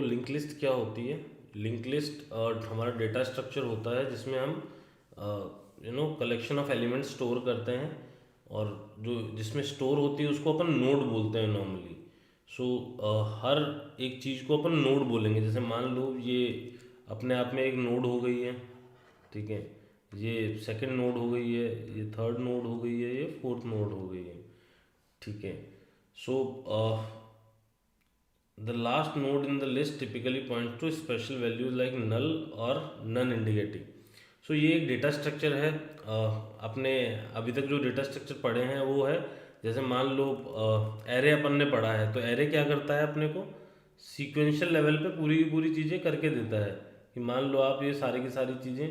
Link list क्या होती है? लिंक लिस्ट हमारा डेटा स्ट्रक्चर होता है जिसमें हम कलेक्शन ऑफ एलिमेंट्स स्टोर करते हैं, और जो जिसमें स्टोर होती है उसको अपन नोड बोलते हैं नॉर्मली। सो हर एक चीज़ को अपन नोड बोलेंगे। जैसे मान लो ये अपने आप में एक नोड हो गई है, ठीक है, ये सेकंड नोड हो गई है, ये थर्ड नोड हो गई है, ये फोर्थ नोड हो गई है, ठीक है। सो the last node in the list typically points to special values like null or none indicating. सो ये एक डेटा स्ट्रक्चर है। अपने अभी तक जो डेटा स्ट्रक्चर पढ़े हैं वो है, जैसे मान लो एरे अपन ने पढ़ा है, तो एरे क्या करता है, अपने को सीक्वेंशियल लेवल पे पूरी की पूरी चीज़ें करके देता है। कि मान लो आप ये सारी की सारी चीज़ें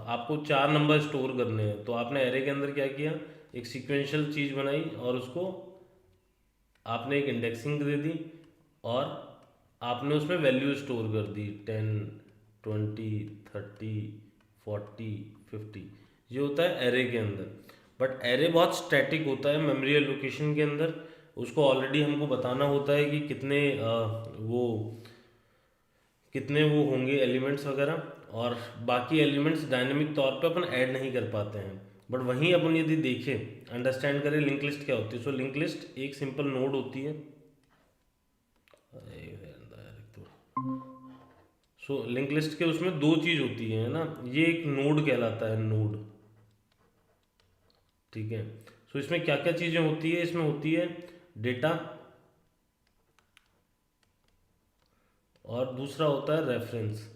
आपको 4 नंबर स्टोर करने हैं, तो आपने एरे के अंदर क्या किया, एक सीक्वेंशियल चीज़ बनाई और उसको आपने एक इंडेक्सिंग दे दी, और आपने उसमें वैल्यू स्टोर कर दी 10, 20, 30, 40, 50। ये होता है एरे के अंदर। बट एरे बहुत स्टैटिक होता है मेमोरी एलोकेशन के अंदर। उसको ऑलरेडी हमको बताना होता है कि वो कितने वो होंगे एलिमेंट्स वगैरह, और बाकी एलिमेंट्स डायनेमिक तौर पे अपन ऐड नहीं कर पाते हैं। बट वहीं अपन यदि देखें, अंडरस्टैंड करें लिंक लिस्ट क्या होती है। लिंक लिस्ट एक सिंपल नोड होती है। लिंक लिस्ट के उसमें दो चीज होती है ना, ये एक नोड कहलाता है, नोड, ठीक है। इसमें क्या क्या चीजें होती है, इसमें होती है डेटा, और दूसरा होता है रेफरेंस।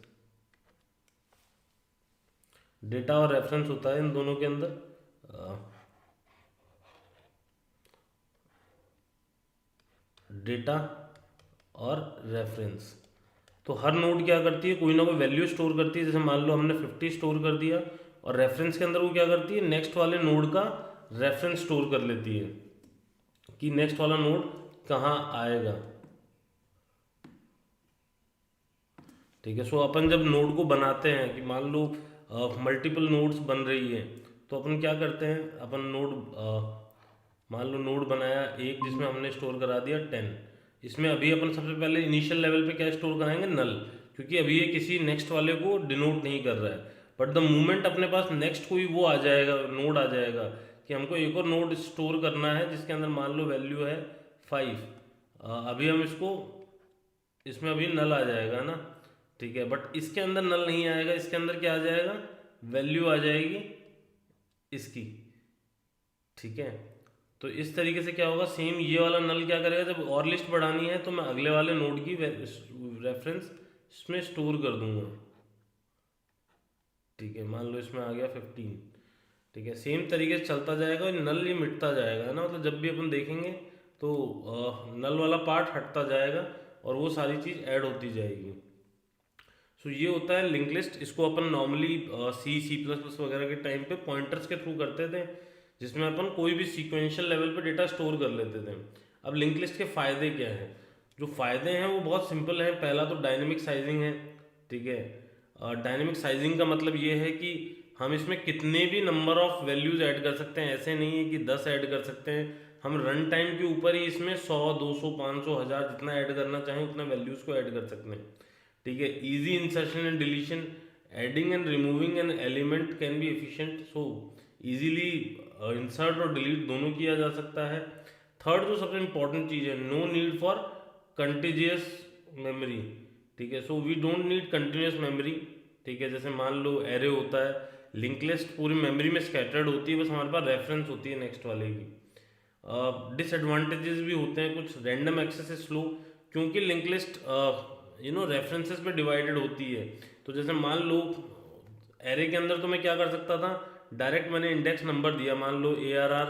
डेटा और रेफरेंस होता है इन दोनों के अंदर। डेटा और रेफरेंस, तो हर नोड क्या करती है, कोई ना कोई वैल्यू स्टोर करती है। जैसे मान लो हमने 50 स्टोर कर दिया, और रेफरेंस के अंदर वो क्या करती है, नेक्स्ट वाले नोड का रेफरेंस स्टोर कर लेती है कि नेक्स्ट वाला नोड कहाँ आएगा, ठीक है। अपन जब नोड को बनाते हैं, कि मान लो मल्टीपल नोड्स बन रही है, तो अपन क्या करते हैं, अपन नोड मान लो नोड बनाया एक, जिसमें हमने स्टोर करा दिया 10। इसमें अभी अपन सबसे पहले इनिशियल लेवल पे क्या स्टोर कराएंगे, नल, क्योंकि अभी ये किसी नेक्स्ट वाले को डिनोट नहीं कर रहा है। बट द मोमेंट अपने पास नेक्स्ट कोई वो आ जाएगा, नोड आ जाएगा, कि हमको एक और नोड स्टोर करना है जिसके अंदर मान लो वैल्यू है 5। अभी हम इसको, इसमें अभी नल आ जाएगा ना, ठीक है। बट इसके अंदर नल नहीं आएगा, इसके अंदर क्या आ जाएगा, वैल्यू आ जाएगी इसकी, ठीक है। तो इस तरीके से क्या होगा, सेम ये वाला नल क्या करेगा, जब और लिस्ट बढ़ानी है तो मैं अगले वाले नोड की रेफरेंस इसमें स्टोर कर दूंगा, ठीक है। मान लो इसमें आ गया 15, ठीक है। सेम तरीके से चलता जाएगा, और नल ये मिटता जाएगा, है ना, मतलब जब भी अपन देखेंगे तो नल वाला पार्ट हटता जाएगा और वो सारी चीज़ ऐड होती जाएगी। ये होता है लिंक लिस्ट। इसको अपन नॉर्मली C++ वगैरह के टाइम पे पॉइंटर्स के थ्रू करते थे, जिसमें अपन कोई भी सीक्वेंशियल लेवल पे डेटा स्टोर कर लेते थे। अब लिंक लिस्ट के फ़ायदे क्या हैं? जो फ़ायदे हैं वो बहुत सिंपल है। पहला तो डायनेमिक साइजिंग है, ठीक है। डायनेमिक साइजिंग का मतलब ये है कि हम इसमें कितने भी नंबर ऑफ वैल्यूज़ ऐड कर सकते हैं। ऐसे नहीं है कि 10 ऐड कर सकते हैं, हम रन टाइम के ऊपर ही इसमें 100, 200, 500, 1000 जितना ऐड करना चाहें उतना वैल्यूज़ को ऐड कर सकते हैं, ठीक है। Easy insertion and deletion, adding and removing an element can be efficient, so easily insert और डिलीट दोनों किया जा सकता है। थर्ड जो सबसे इंपॉर्टेंट चीज़ है, no need for contiguous memory, ठीक है। We don't need continuous memory, ठीक है। जैसे मान लो एरे होता है, लिंक लिस्ट पूरी मेमोरी में स्कैटर्ड होती है, बस हमारे पास रेफरेंस होती है नेक्स्ट वाले की। डिसएडवांटेजेस भी होते हैं कुछ, रैंडम एक्सेस इज स्लो, क्योंकि लिंक लिस्ट रेफरेंसेस पे डिवाइडेड होती है। तो जैसे मान लो एरे के अंदर तो मैं क्या कर सकता था, डायरेक्ट मैंने इंडेक्स नंबर दिया, मान लो ARR,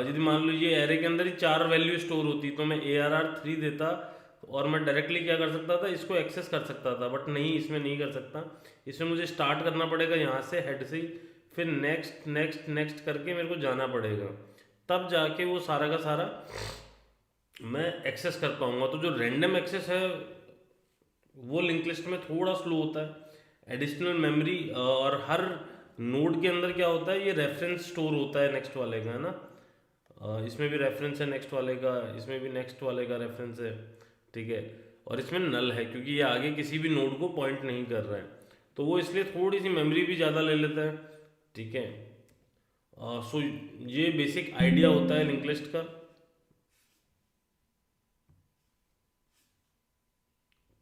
यदि मान लो ये एरे के अंदर ही 4 वैल्यू स्टोर होती, तो मैं ARR 3 देता, और मैं डायरेक्टली क्या कर सकता था, इसको एक्सेस कर सकता था। बट नहीं, इसमें नहीं कर सकता। इसमें मुझे स्टार्ट करना पड़ेगा यहाँ से, हेड से ही, फिर नेक्स्ट नेक्स्ट नेक्स्ट करके मेरे को जाना पड़ेगा, तब जाके वो सारा का सारा मैं एक्सेस कर पाऊंगा। तो जो रैंडम एक्सेस है वो लिंक लिस्ट में थोड़ा स्लो होता है। एडिशनल मेमोरी, और हर नोड के अंदर क्या होता है, ये रेफरेंस स्टोर होता है नेक्स्ट वाले का, है ना। इसमें भी रेफरेंस है नेक्स्ट वाले का, इसमें भी नेक्स्ट वाले का रेफरेंस है, ठीक है। और इसमें नल है क्योंकि ये आगे किसी भी नोड को पॉइंट नहीं कर रहा है, तो वो इसलिए थोड़ी सी मेमोरी भी ज़्यादा ले लेता है। ठीक है। सो ये बेसिक आइडिया होता है लिंक लिस्ट का।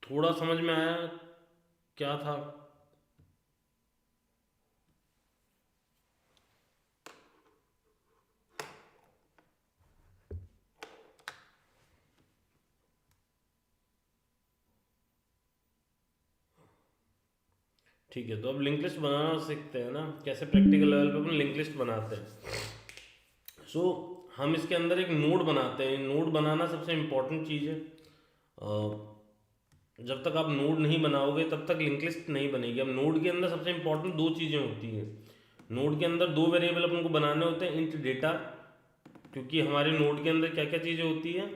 थोड़ा समझ में आया क्या था? ठीक है, तो अब लिंक लिस्ट बनाना सीखते हैं ना, कैसे प्रैक्टिकल लेवल पे अपन लिंक लिस्ट बनाते हैं। सो हम इसके अंदर एक नोड बनाते हैं। नोड बनाना सबसे इम्पोर्टेंट चीज़ है। जब तक आप नोड नहीं बनाओगे तब तक लिंक लिस्ट नहीं बनेगी। अब नोड के अंदर सबसे इम्पोर्टेंट दो चीज़ें होती हैं। नोड के अंदर दो वेरिएबल अपन को बनाने होते हैं, इंट डेटा, क्योंकि हमारे नोड के अंदर क्या क्या चीज़ें होती हैं,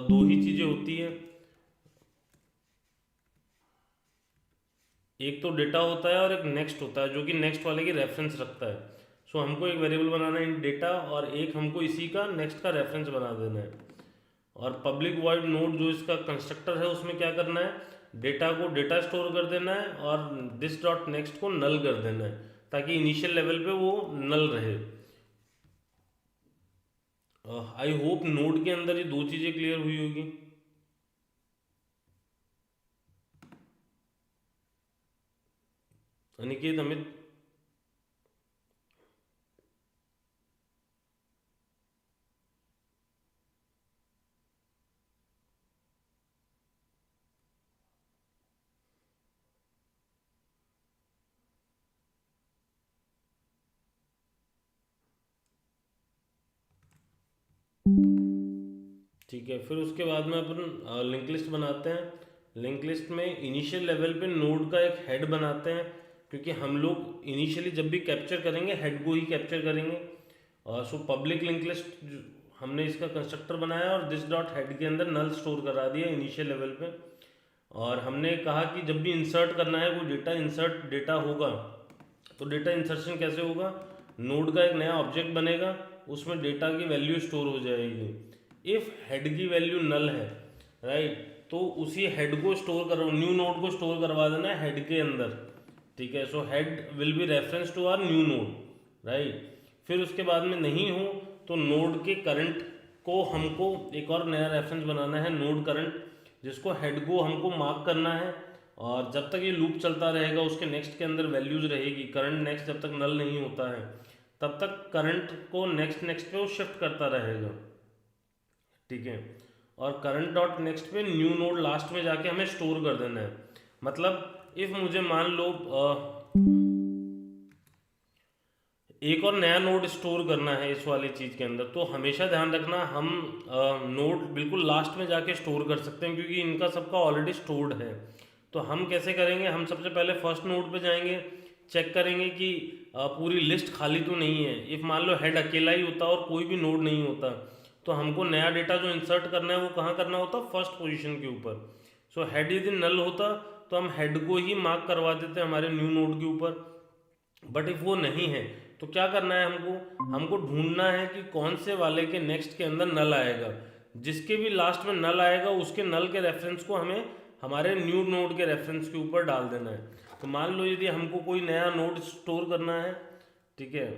दो ही चीज़ें होती हैं। एक तो डेटा होता है और एक नेक्स्ट होता है, जो कि नेक्स्ट वाले की रेफरेंस रखता है। सो हमको एक वेरिएबल बनाना है इन डेटा, और एक हमको इसी का नेक्स्ट का रेफरेंस बना देना है। और पब्लिक वॉइड नोड जो इसका कंस्ट्रक्टर है उसमें क्या करना है, डेटा को डेटा स्टोर कर देना है और दिस डॉट नेक्स्ट को नल कर देना है, ताकि इनिशियल लेवल पे वो नल रहे। आई होप नोड के अंदर ये दो चीज़ें क्लियर हुई होगी। अनिकेत, अमित। ठीक है, फिर उसके बाद में अपन लिंक लिस्ट बनाते हैं। लिंक लिस्ट में इनिशियल लेवल पे नोड का एक हेड बनाते हैं, क्योंकि हम लोग इनिशियली जब भी कैप्चर करेंगे हेड को ही कैप्चर करेंगे। सो पब्लिक लिंक लिस्ट हमने इसका कंस्ट्रक्टर बनाया और दिस डॉट हेड के अंदर नल स्टोर करा दिया इनिशियल लेवल पे। और हमने कहा कि जब भी इंसर्ट करना है वो डेटा इंसर्ट डेटा होगा, तो डेटा इंसर्शन कैसे होगा, नोड का एक नया ऑब्जेक्ट बनेगा, उसमें डेटा की वैल्यू स्टोर हो जाएगी। इफ हेड की वैल्यू नल है, राइट, तो उसी हेड को स्टोर करो, न्यू नोड को स्टोर करवा देना है हेड के अंदर। ठीक है, so head will be reference to our new node, right. फिर उसके बाद में नहीं हो तो नोड के करंट को हमको एक और नया रेफरेंस बनाना है, नोड करंट, जिसको हेड को हमको मार्क करना है। और जब तक ये लूप चलता रहेगा उसके नेक्स्ट के अंदर वैल्यूज रहेगी। करंट नेक्स्ट जब तक नल नहीं होता है तब तक करंट को नेक्स्ट नेक्स्ट पे वो शिफ्ट करता रहेगा। ठीक है, और करंट डॉट नेक्स्ट पे न्यू नोड लास्ट में जाके हमें स्टोर कर देना है। मतलब इफ मुझे मान लो एक और नया नोड स्टोर करना है इस वाली चीज़ के अंदर, तो हमेशा ध्यान रखना हम नोड बिल्कुल लास्ट में जाके स्टोर कर सकते हैं, क्योंकि इनका सबका ऑलरेडी स्टोर्ड है। तो हम कैसे करेंगे, हम सबसे पहले फर्स्ट नोड पे जाएंगे, चेक करेंगे कि पूरी लिस्ट खाली तो नहीं है। इफ मान लो हेड अकेला ही होता और कोई भी नोड नहीं होता, तो हमको नया डेटा जो इंसर्ट करना है वो कहाँ करना होता, फर्स्ट पोजीशन के ऊपर। सो हेड यदि नल होता तो हम हेड को ही मार्क करवा देते हमारे न्यू नोड के ऊपर। बट इफ वो नहीं है तो क्या करना है, हमको हमको ढूंढना है कि कौन से वाले के नेक्स्ट के अंदर नल आएगा। जिसके भी लास्ट में नल आएगा उसके नल के रेफरेंस को हमें हमारे न्यू नोड के रेफरेंस के ऊपर डाल देना है। तो मान लो यदि हमको कोई नया नोड स्टोर करना है, ठीक है,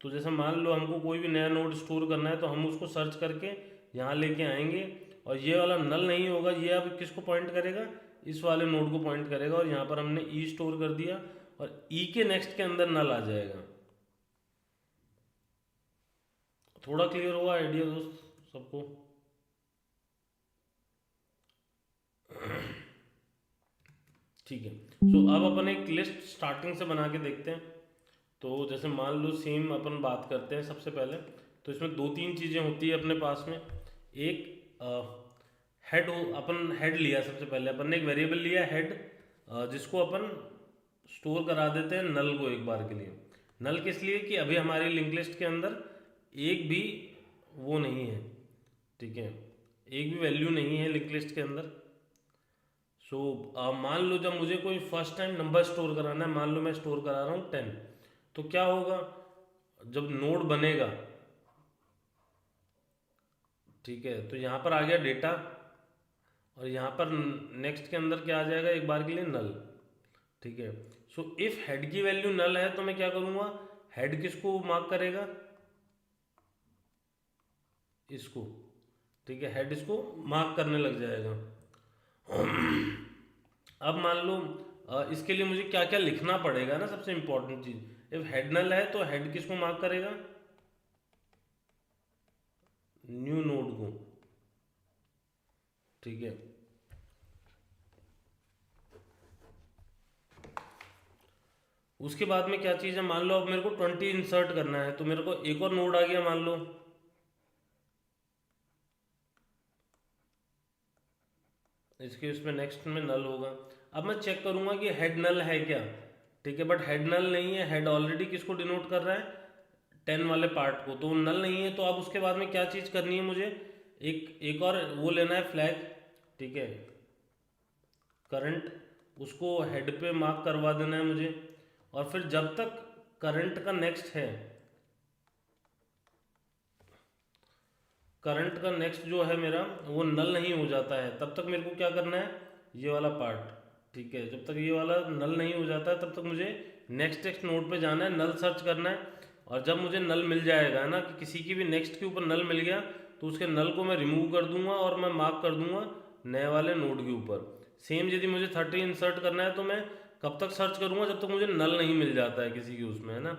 तो जैसे मान लो हमको कोई भी नया नोड स्टोर करना है तो हम उसको सर्च करके यहाँ लेके आएंगे, और ये वाला नल नहीं होगा, ये अब किसको पॉइंट करेगा, इस वाले नोड को पॉइंट करेगा, और यहाँ पर हमने ई स्टोर कर दिया और ई के नेक्स्ट के अंदर नल आ जाएगा। थोड़ा क्लियर हुआ आइडिया दोस्त सबको? ठीक है, सो अब अपन एक लिस्ट स्टार्टिंग से बना के देखते हैं। तो जैसे मान लो सेम अपन बात करते हैं सबसे पहले, तो इसमें दो तीन चीज़ें होती है अपने पास में। एक हेड हो, अपन हेड लिया, सबसे पहले अपन ने एक वेरिएबल लिया हेड, जिसको अपन स्टोर करा देते हैं नल को एक बार के लिए। नल किस लिए, कि अभी हमारी लिंक लिस्ट के अंदर एक भी वो नहीं है, ठीक है, एक भी वैल्यू नहीं है लिंक लिस्ट के अंदर। सो मान लो जब मुझे कोई फर्स्ट टाइम नंबर स्टोर कराना है, मान लो मैं स्टोर करा रहा हूँ 10, तो क्या होगा, जब नोड बनेगा, ठीक है, तो यहाँ पर आ गया डेटा, और यहाँ पर नेक्स्ट के अंदर क्या आ जाएगा, एक बार के लिए नल। ठीक है। सो इफ हेड की वैल्यू नल है तो मैं क्या करूँगा, हेड किसको मार्क करेगा, इसको। ठीक है, हेड इसको मार्क करने लग जाएगा। अब मान लो इसके लिए मुझे क्या क्या लिखना पड़ेगा ना, सबसे इंपॉर्टेंट चीज, इफ हेड नल है तो हेड किसको मार्क करेगा, न्यू नोड को। ठीक है। उसके बाद में क्या चीज़ है, मान लो अब मेरे को 20 इंसर्ट करना है, तो मेरे को एक और नोड आ गया मान लो, इसके उसमें नेक्स्ट में नल होगा। अब मैं चेक करूंगा कि हेड नल है क्या। ठीक है, बट हेड नल नहीं है, हेड ऑलरेडी किसको डिनोट कर रहा है, 10 वाले पार्ट को, तो नल नहीं है। तो अब उसके बाद में क्या चीज़ करनी है मुझे, एक एक और वो लेना है फ्लैग। ठीक है, करंट, उसको हेड पे मार्क करवा देना है मुझे। और फिर जब तक करंट का नेक्स्ट है, करंट का नेक्स्ट जो है मेरा वो नल नहीं हो जाता है, तब तक मेरे को क्या करना है, ये वाला पार्ट। ठीक है, जब तक ये वाला नल नहीं हो जाता है तब तक मुझे नेक्स्ट नोड पे जाना है, नल सर्च करना है। और जब मुझे नल मिल जाएगा ना, कि किसी की भी नेक्स्ट के ऊपर नल मिल गया, तो उसके नल को मैं रिमूव कर दूंगा और मैं मार्क कर दूंगा नए वाले नोड के ऊपर। सेम यदि मुझे 30 इंसर्ट करना है तो मैं कब तक सर्च करूंगा, जब तक मुझे नल नहीं मिल जाता है किसी की उसमें, है ना।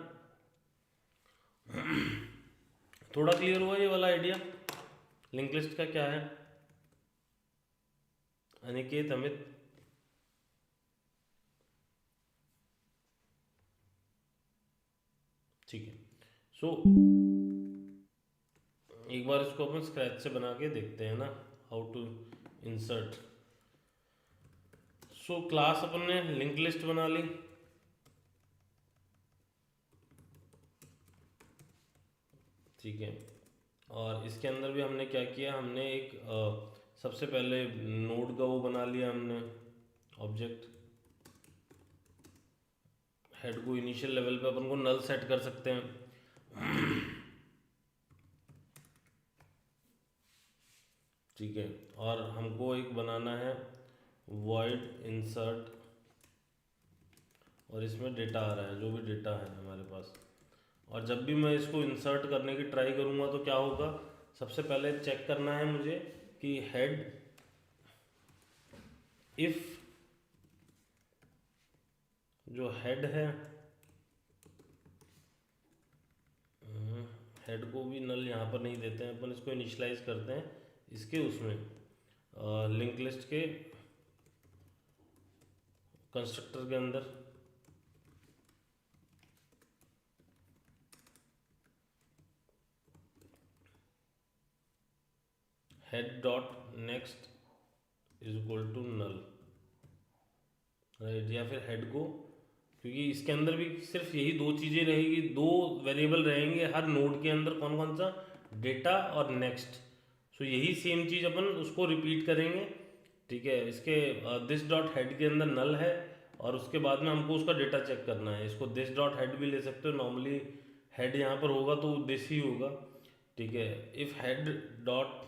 थोड़ा क्लियर हुआ ये वाला आइडिया लिंक लिस्ट का क्या है, अनिकेत, अमित। ठीक है। सो एक बार इसको अपन स्क्रैच से बना के देखते हैं ना, how to insert. So class अपन ने लिंक लिस्ट बना ली। ठीक है, और इसके अंदर भी हमने क्या किया, हमने एक सबसे पहले नोड का वो बना लिया हमने, ऑब्जेक्ट। हेड को इनिशियल लेवल पे अपन को नल सेट कर सकते हैं। ठीक है, और हमको एक बनाना है void insert, और इसमें डेटा आ रहा है, जो भी डेटा है हमारे पास। और जब भी मैं इसको इंसर्ट करने की ट्राई करूँगा तो क्या होगा, सबसे पहले चेक करना है मुझे कि हेड, इफ जो हेड है, हेड को भी नल यहाँ पर नहीं देते हैं अपन, इसको इनिशलाइज करते हैं इसके उसमें लिंक लिस्ट के कंस्ट्रक्टर के अंदर। Head dot next is equal to null, right. या फिर हेड को, क्योंकि इसके अंदर भी सिर्फ यही दो चीज़ें रहेगी, दो वेरिएबल रहेंगे हर नोड के अंदर, कौन कौन सा, डेटा और नेक्स्ट। सो यही सेम चीज़ अपन उसको रिपीट करेंगे। ठीक है, इसके दिस डॉट हेड के अंदर नल है, और उसके बाद में हमको उसका डेटा चेक करना है। इसको दिस डॉट हेड भी ले सकते हो, नॉर्मली हेड यहाँ पर होगा तो दिस ही होगा। ठीक है, if head dot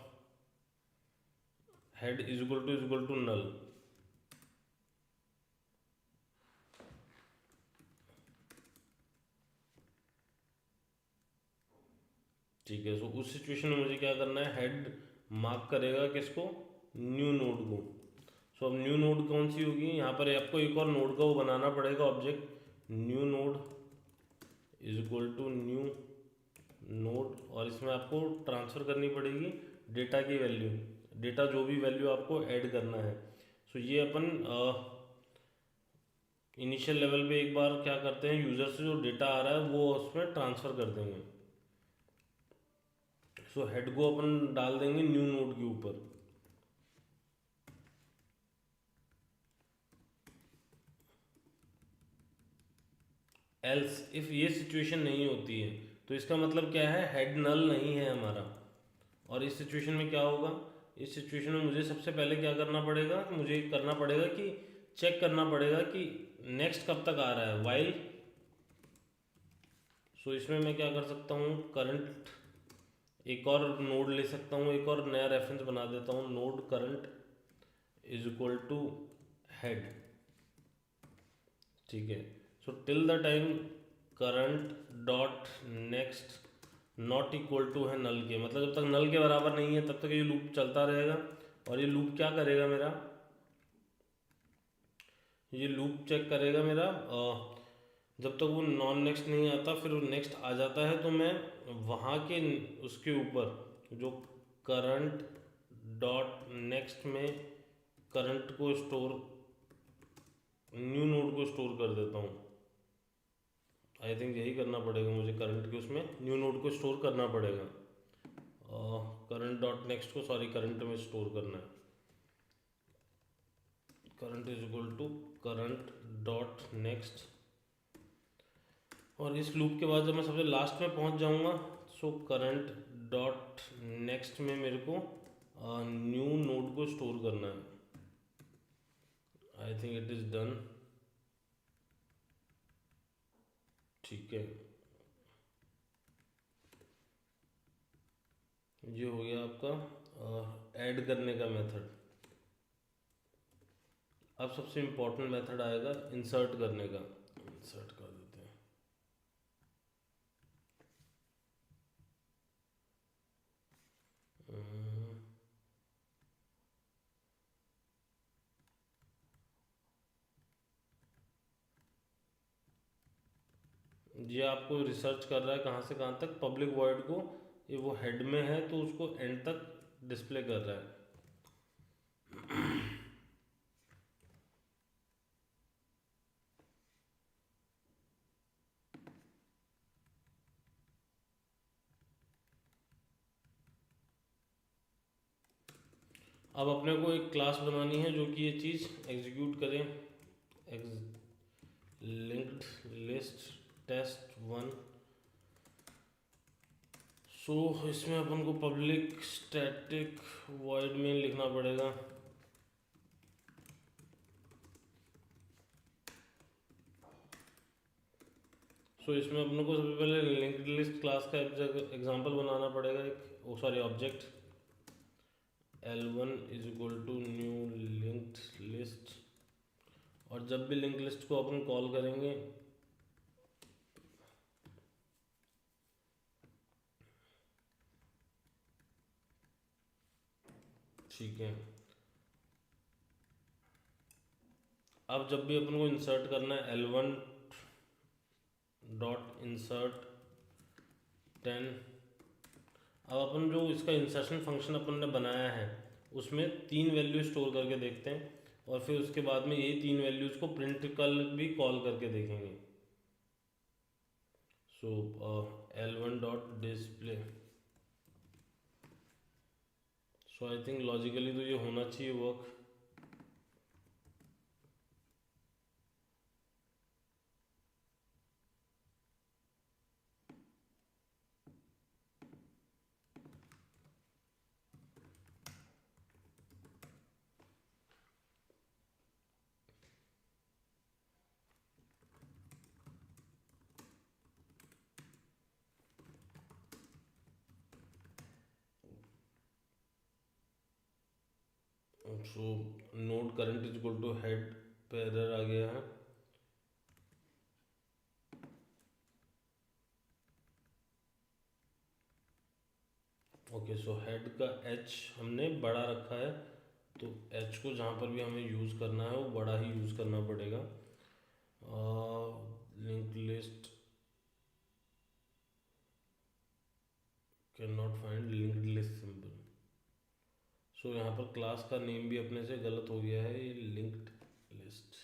head is equal to null. ठीक है, सो उस सिचुएशन में मुझे क्या करना है, हेड मार्क करेगा किसको, न्यू नोड को। सो अब न्यू नोड कौन सी होगी, यहाँ पर आपको एक और नोड का वो बनाना पड़ेगा object, new node is equal to new node, और इसमें आपको ट्रांसफ़र करनी पड़ेगी डेटा की वैल्यू, डेटा जो भी वैल्यू आपको ऐड करना है। सो ये अपन इनिशियल लेवल पे एक बार क्या करते हैं, यूज़र से जो डेटा आ रहा है वो उसमें ट्रांसफ़र कर देंगे। सो हेड को अपन डाल देंगे न्यू नोड के ऊपर। एल्स, इफ ये सिचुएशन नहीं होती है तो इसका मतलब क्या है, हेड नल नहीं है हमारा। और इस सिचुएशन में क्या होगा, इस सिचुएशन में मुझे सबसे पहले क्या करना पड़ेगा, मुझे करना पड़ेगा कि चेक करना पड़ेगा कि नेक्स्ट कब तक आ रहा है, वाइल। सो इसमें मैं क्या कर सकता हूँ, करंट, एक और नोड ले सकता हूँ, एक और नया रेफरेंस बना देता हूँ, node current is equal to head, ठीक है। So till the time current dot next not equal to है नल के, मतलब जब तक नल के बराबर नहीं है तब तक ये लूप चलता रहेगा। और ये लूप क्या करेगा मेरा, ये लूप चेक करेगा मेरा जब तक वो नॉन नेक्स्ट नहीं आता, फिर वो नेक्स्ट आ जाता है तो मैं वहाँ के उसके ऊपर जो करंट डॉट नेक्स्ट में करंट को स्टोर, न्यू नोड को स्टोर कर देता हूँ। आई थिंक यही करना पड़ेगा मुझे, करंट के उसमें न्यू नोड को स्टोर करना पड़ेगा। करंट डॉट नेक्स्ट को, सॉरी, करंट में स्टोर करना है। Current is equal to current dot next, और इस लूप के बाद जब मैं सबसे लास्ट में पहुंच जाऊंगा, सो करंट डॉट नेक्स्ट में मेरे को न्यू नोड को स्टोर करना है। I think it is done, ठीक है। ये हो गया आपका ऐड करने का मेथड। अब सबसे इम्पोर्टेंट मेथड आएगा इंसर्ट करने का। इंसर्ट कर देते हैं। ये आपको रिसर्च कर रहा है कहाँ से कहाँ तक, पब्लिक वॉइड को, ये वो हेड में है तो उसको एंड तक डिस्प्ले कर रहा है। अब अपने को एक क्लास बनानी है जो कि ये चीज़ एग्जीक्यूट करे। Linked list test one. So इसमें अपन को पब्लिक स्टैटिक वॉइड में लिखना पड़ेगा। सो इसमें अपने को सबसे पहले लिंक्ड लिस्ट क्लास का एग्जांपल बनाना पड़ेगा, एक sorry object L1 is equal to new linked list. और जब भी लिंक लिस्ट को अपन कॉल करेंगे, ठीक है। अब जब भी अपन को इंसर्ट करना है L1 डॉट इंसर्ट 10। अब अपन जो इसका इंसर्शन फंक्शन अपन ने बनाया है उसमें 3 वैल्यू स्टोर करके देखते हैं, और फिर उसके बाद में ये 3 वैल्यूज को प्रिंट कल भी कॉल करके देखेंगे। So L1 dot display. So I think logically तो ये होना चाहिए work. So node current is equal to head पे एरर आ गया है। ओके, सो हेड का h हमने बड़ा रखा है, तो h को जहाँ पर भी हमें यूज़ करना है वो बड़ा ही यूज़ करना पड़ेगा। Link list can not find linked list symbol. So यहाँ पर क्लास का नेम भी अपने से गलत हो गया है, ये लिंक्ड लिस्ट।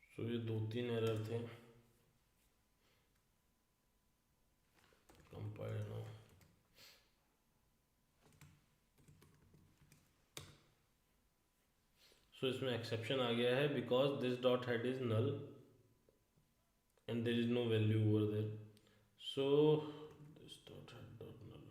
सो ये 2-3 एरर थे। Compile now. सो इसमें एक्सेप्शन आ गया है because this dot head is null and there is no value over there. So this dot head dot null.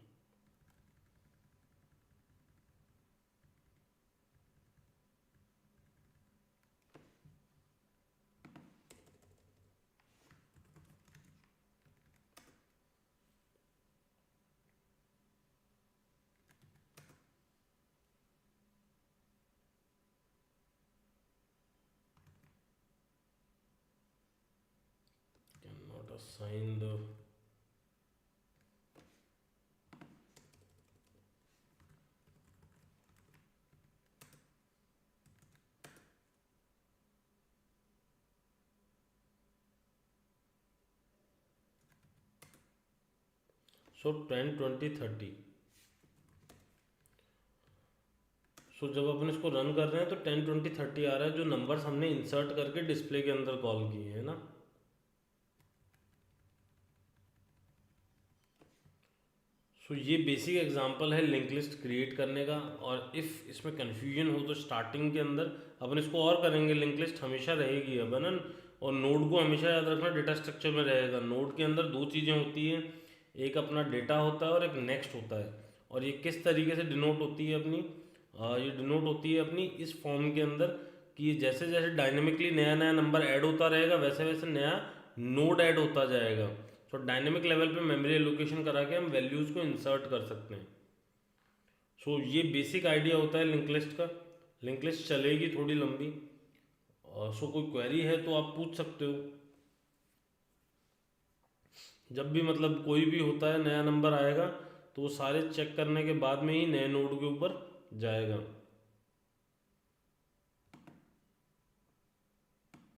assign the so 10 20 30। So जब अपन इसको रन कर रहे हैं तो 10 20 30 आ रहा है, जो नंबर्स हमने इंसर्ट करके डिस्प्ले के अंदर कॉल किए हैं ना। सो ये बेसिक एग्जांपल है लिंक लिस्ट क्रिएट करने का। और इफ़ इसमें कन्फ्यूजन हो तो स्टार्टिंग के अंदर अपन इसको और करेंगे। लिंक लिस्ट हमेशा रहेगी अपन, और नोड को हमेशा याद रखना डेटा स्ट्रक्चर में रहेगा। नोड के अंदर दो चीज़ें होती हैं, एक अपना डेटा होता है और एक नेक्स्ट होता है। और ये किस तरीके से डिनोट होती है अपनी, ये डिनोट होती है अपनी इस फॉर्म के अंदर कि जैसे जैसे डायनेमिकली नया नया नंबर ऐड होता रहेगा वैसे वैसे नया नोड ऐड होता जाएगा। तो डायनेमिक लेवल पे मेमोरी एलोकेशन करा के हम वैल्यूज़ को इंसर्ट कर सकते हैं। सो ये बेसिक आइडिया होता है लिंक लिस्ट का। लिंक लिस्ट चलेगी थोड़ी लंबी। सो कोई क्वेरी है तो आप पूछ सकते हो। जब भी मतलब कोई भी होता है नया नंबर आएगा तो वो सारे चेक करने के बाद में ही नए नोड के ऊपर जाएगा।